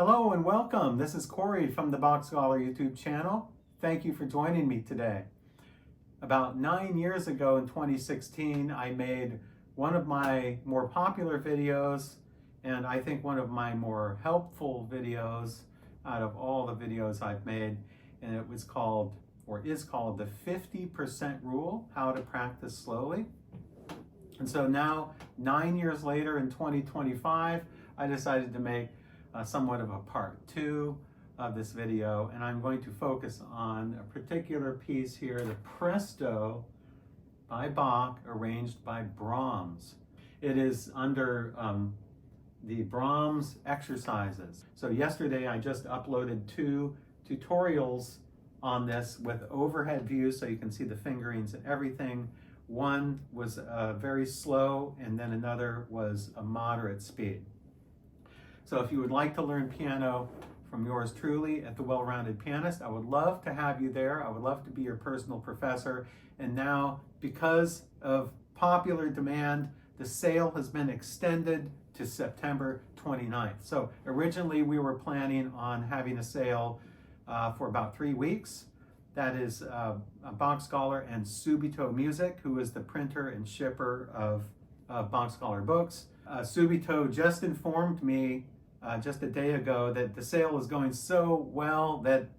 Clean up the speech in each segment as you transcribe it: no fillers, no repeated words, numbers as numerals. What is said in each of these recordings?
Hello and welcome. This is Corey from the Bach Scholar YouTube channel. Thank you for joining me today. About 9 years ago in 2016, I made one of my more popular videos, and I think one of my more helpful videos out of all the videos I've made, and it was called, or is called, the 50% Rule, How to Practice Slowly. And so now, 9 years later in 2025, I decided to make somewhat of a part 2 of this video, and I'm going to focus on a particular piece here, the Presto by Bach, arranged by Brahms. It is under the Brahms exercises. So yesterday I just uploaded 2 tutorials on this with overhead views so you can see the fingerings and everything. One was very slow, and then another was a moderate speed. So if you would like to learn piano from yours truly at the Well-Rounded Pianist, I would love to have you there. I would love to be your personal professor. And now, because of popular demand, the sale has been extended to September 29th. So originally we were planning on having a sale for about 3 weeks. That is a Bach Scholar and Subito Music, who is the printer and shipper of Bach Scholar books. Subito just informed me just a day ago that the sale is going so well that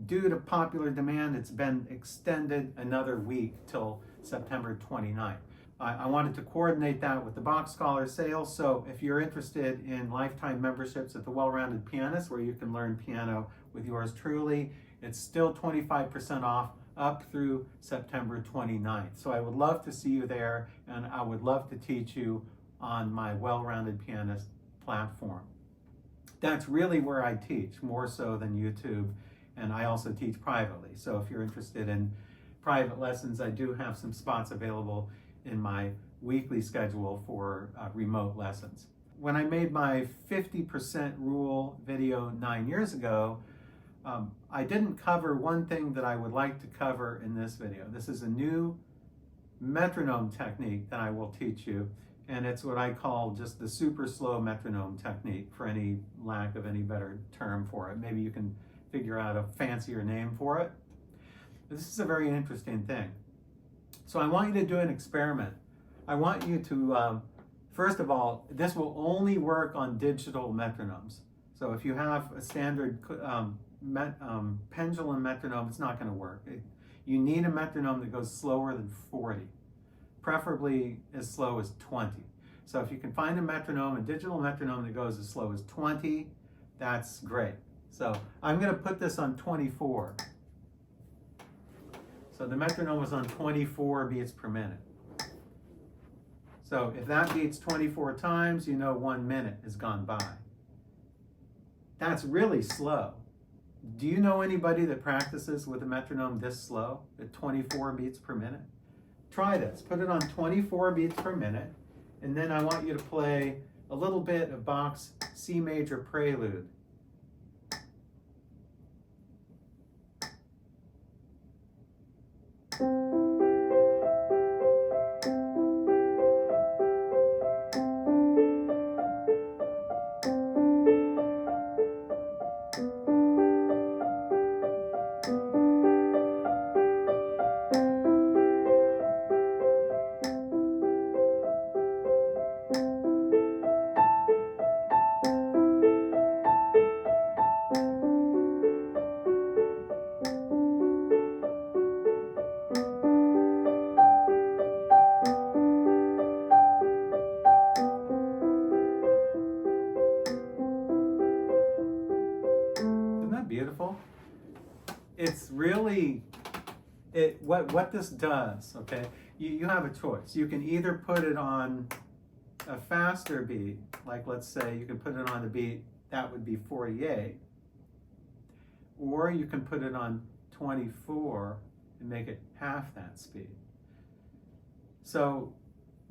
due to popular demand, it's been extended another week till September 29th. I wanted to coordinate that with the Bach Scholar sale, so if you're interested in lifetime memberships at the Well-Rounded Pianist, where you can learn piano with yours truly, it's still 25% off up through September 29th. So I would love to see you there, and I would love to teach you on my Well-Rounded Pianist platform. That's really where I teach, more so than YouTube, and I also teach privately. So if you're interested in private lessons, I do have some spots available in my weekly schedule for remote lessons. When I made my 50% rule video 9 years ago, I didn't cover one thing that I would like to cover in this video. This is a new metronome technique that I will teach you, and it's what I call just the super slow metronome technique, for any lack of any better term for it. Maybe you can figure out a fancier name for it. This is a very interesting thing. So I want you to do an experiment. I want you to, first of all, this will only work on digital metronomes. So if you have a standard pendulum metronome, it's not going to work. You need a metronome that goes slower than 40. Preferably as slow as 20. So if you can find a metronome, a digital metronome that goes as slow as 20, that's great. So I'm going to put this on 24. So the metronome is on 24 beats per minute. So if that beats 24 times, you know 1 minute has gone by. That's really slow. Do you know anybody that practices with a metronome this slow, at 24 beats per minute? Try this. Put it on 24 beats per minute, and then I want you to play a little bit of Bach's C major Prelude. Beautiful. It's really, what this does, okay, you have a choice. You can either put it on a faster beat, like let's say you can put it on a beat that would be 48, or you can put it on 24 and make it half that speed. So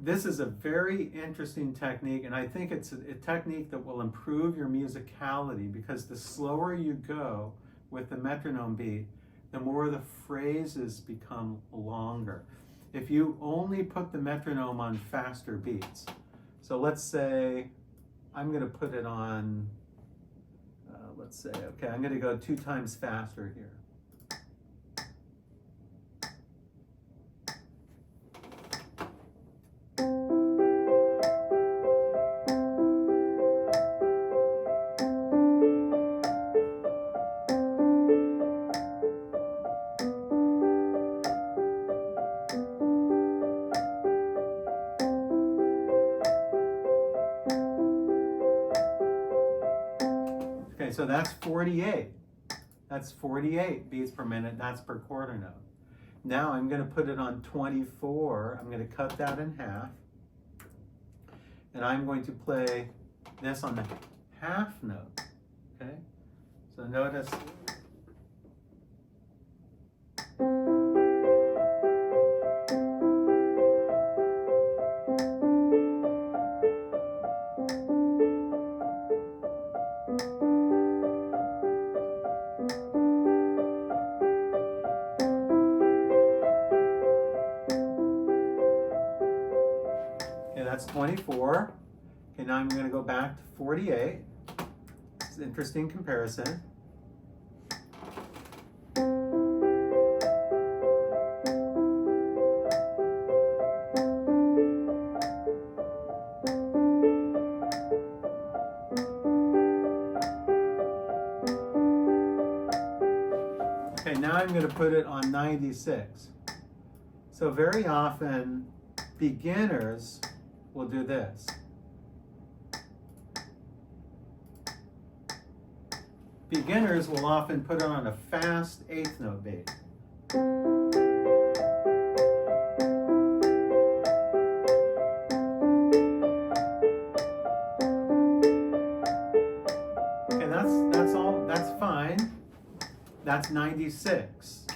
this is a very interesting technique, and I think it's a technique that will improve your musicality, because the slower you go with the metronome beat, the more the phrases become longer. If you only put the metronome on faster beats, so let's say I'm going to put it on let's say, okay, I'm going to go 2 times faster here. Okay, so that's 48. That's 48 beats per minute. That's per quarter note. Now I'm going to put it on 24. I'm going to cut that in half. And I'm going to play this on the half note. Okay? So notice. That's 24. Okay, now I'm going to go back to 48. It's an interesting comparison. Okay, now I'm going to put it on 96. So very often, beginners will do this. Beginners will often put it on a fast 8th note beat. Okay, that's all. That's fine. That's 96.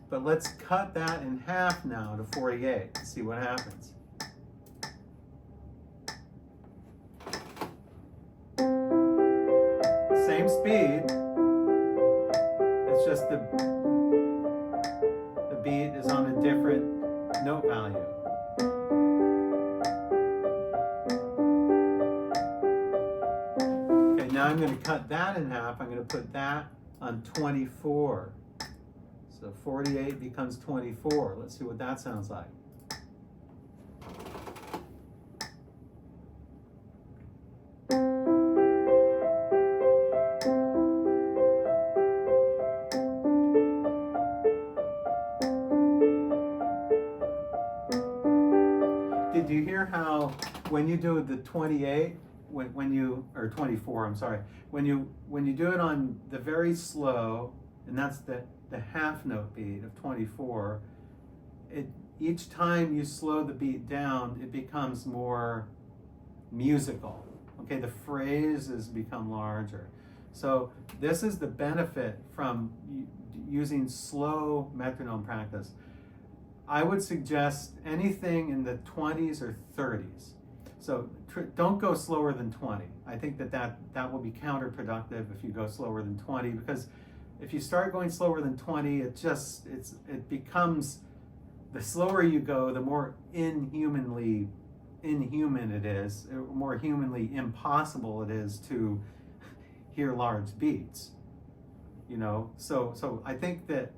But let's cut that in half now to 48 and see what happens. Same speed, it's just the beat is on a different note value. Okay, now I'm going to cut that in half. I'm going to put that on 24. So 48 becomes 24. Let's see what that sounds like. Did you hear how when you do the 28, when you, or 24, I'm sorry, when you do it on the very slow, and that's the half note beat of 24, each time you slow the beat down, it becomes more musical. Okay, the phrases become larger. So this is the benefit from using slow metronome practice. I would suggest anything in the 20s or 30s. So don't go slower than 20. I think that will be counterproductive if you go slower than 20, because if you start going slower than 20, it becomes, the slower you go, the more inhuman it is, more humanly impossible it is to hear large beats. You know, so I think that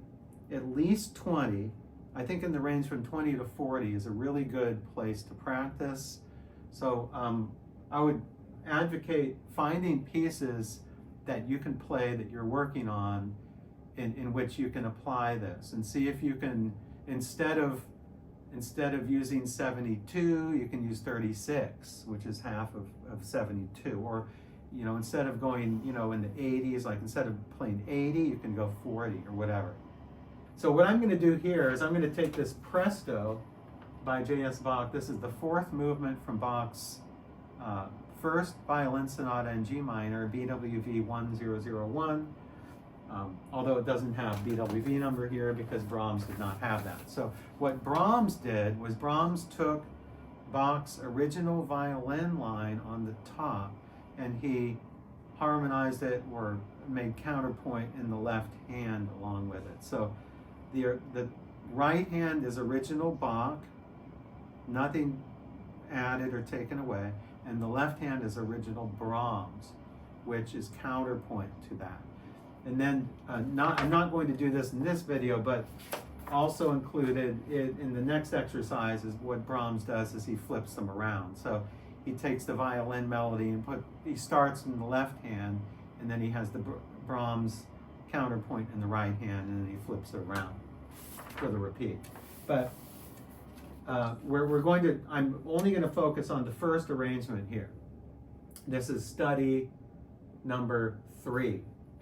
at least 20, I think in the range from 20 to 40 is a really good place to practice. So I would advocate finding pieces that you can play that you're working on in which you can apply this, and see if you can, instead of using 72, you can use 36, which is half of 72, or you know, instead of going, you know, in the 80s, like instead of playing 80, you can go 40 or whatever. So what I'm going to do here is I'm going to take this Presto by J.S. Bach. This is the 4th movement from Bach's first violin sonata in G minor, BWV 1001, although it doesn't have BWV number here because Brahms did not have that. So what Brahms did was Brahms took Bach's original violin line on the top and he harmonized it or made counterpoint in the left hand along with it. So the right hand is original Bach, nothing added or taken away, and the left hand is original Brahms. which is counterpoint to that. And then I'm not going to do this in this video, but also included in the next exercise is what Brahms does is he flips them around. So he takes the violin melody and he starts in the left hand, and then he has the Brahms counterpoint in the right hand, and then he flips it around for the repeat. But I'm only going to focus on the first arrangement here. This is study number 3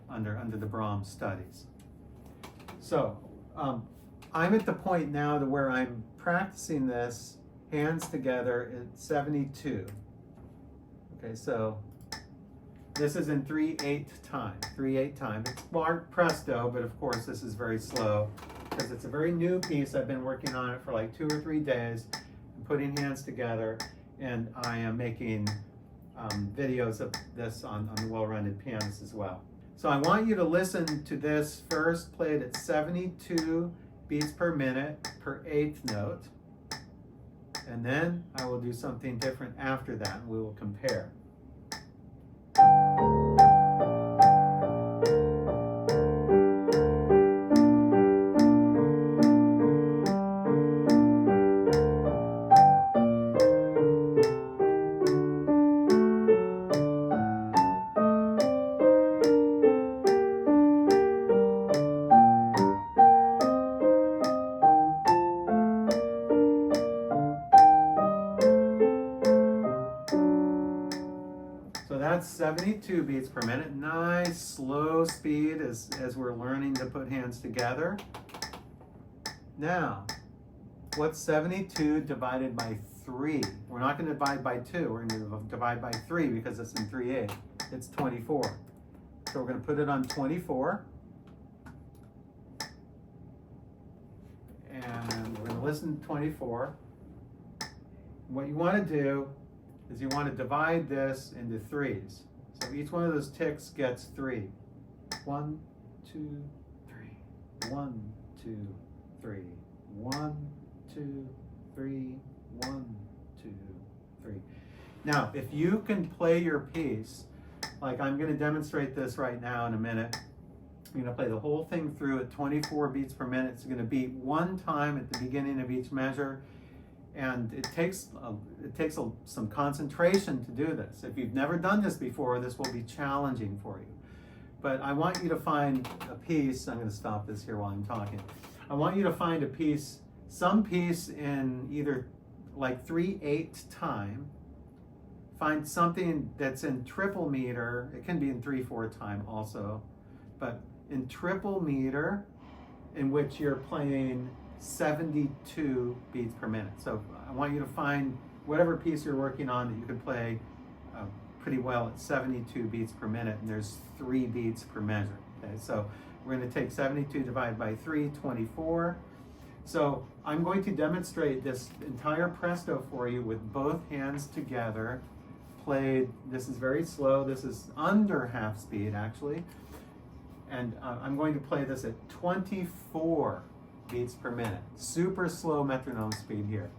under the Brahms studies. So I'm at the point now to where I'm practicing this hands together at 72. Okay, so this is in 3/8 time. 3/8 time. It's Bach Presto, but of course this is very slow because it's a very new piece. I've been working on it for like 2 or 3 days. I'm putting hands together, and I am making videos of this on the well-rounded pianist as well. So I want you to listen to this first, played at 72 beats per minute per 8th note. And then I will do something different after that, and we will compare. That's 72 beats per minute. Nice slow speed as we're learning to put hands together. Now, what's 72 divided by 3? We're not going to divide by 2. We're going to divide by 3 because it's in 3/8. It's 24. So we're going to put it on 24. And we're going to listen to 24. What you want to do is you want to divide this into 3s. So each one of those ticks gets 3. 1, 2, 3. 1, 2, 3. 1, 2, 3. 1, 2, 3. Now, if you can play your piece, like I'm going to demonstrate this right now in a minute. I'm going to play the whole thing through at 24 beats per minute. It's going to beat 1 time at the beginning of each measure. And it takes some concentration to do this. If you've never done this before, this will be challenging for you. But I want you to find a piece. I'm going to stop this here while I'm talking. I want you to find a piece, some piece in either like 3/8 time. Find something that's in triple meter. It can be in 3/4 time also, but in triple meter, in which you're playing 72 beats per minute. So I want you to find whatever piece you're working on that you can play pretty well at 72 beats per minute, and there's 3 beats per measure. Okay, so we're going to take 72 divided by 3, 24. So I'm going to demonstrate this entire Presto for you with both hands together, played. This is very slow. This is under half speed actually, and I'm going to play this at 24 beats per minute. Super slow metronome speed here.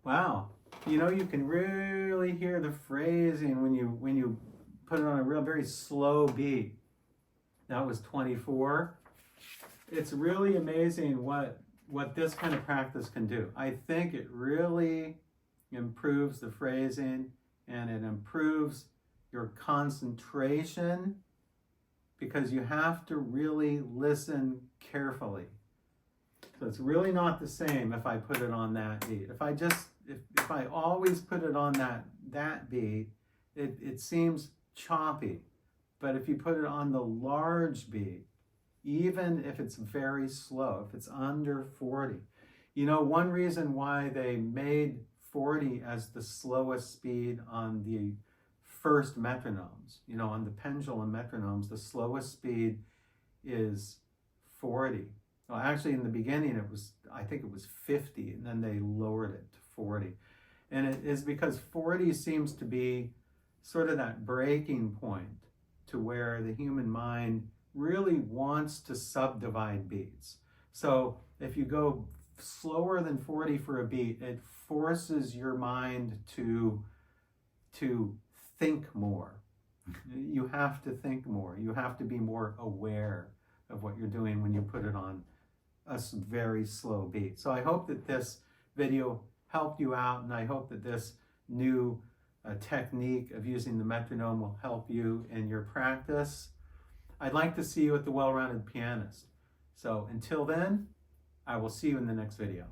Wow. You know, you can really hear the phrasing when you put it on a very slow beat. That was 24. It's really amazing what this kind of practice can do. I think it really improves the phrasing, and it improves your concentration, because you have to really listen carefully. So it's really not the same if I put it on that beat. If I always put it on that beat, it seems choppy. But if you put it on the large beat, even if it's very slow, if it's under 40, you know, one reason why they made 40 as the slowest speed on the first metronomes, you know, on the pendulum metronomes, the slowest speed is 40. Well, actually, in the beginning, I think it was 50, and then they lowered it to 40. And it is because 40 seems to be sort of that breaking point to where the human mind really wants to subdivide beats. So if you go slower than 40 for a beat, it forces your mind to think more. You have to think more. You have to be more aware of what you're doing when you put it on a very slow beat. So I hope that this video helped you out, and I hope that this new technique of using the metronome will help you in your practice. I'd like to see you at the Well-Rounded Pianist. So until then, I will see you in the next video.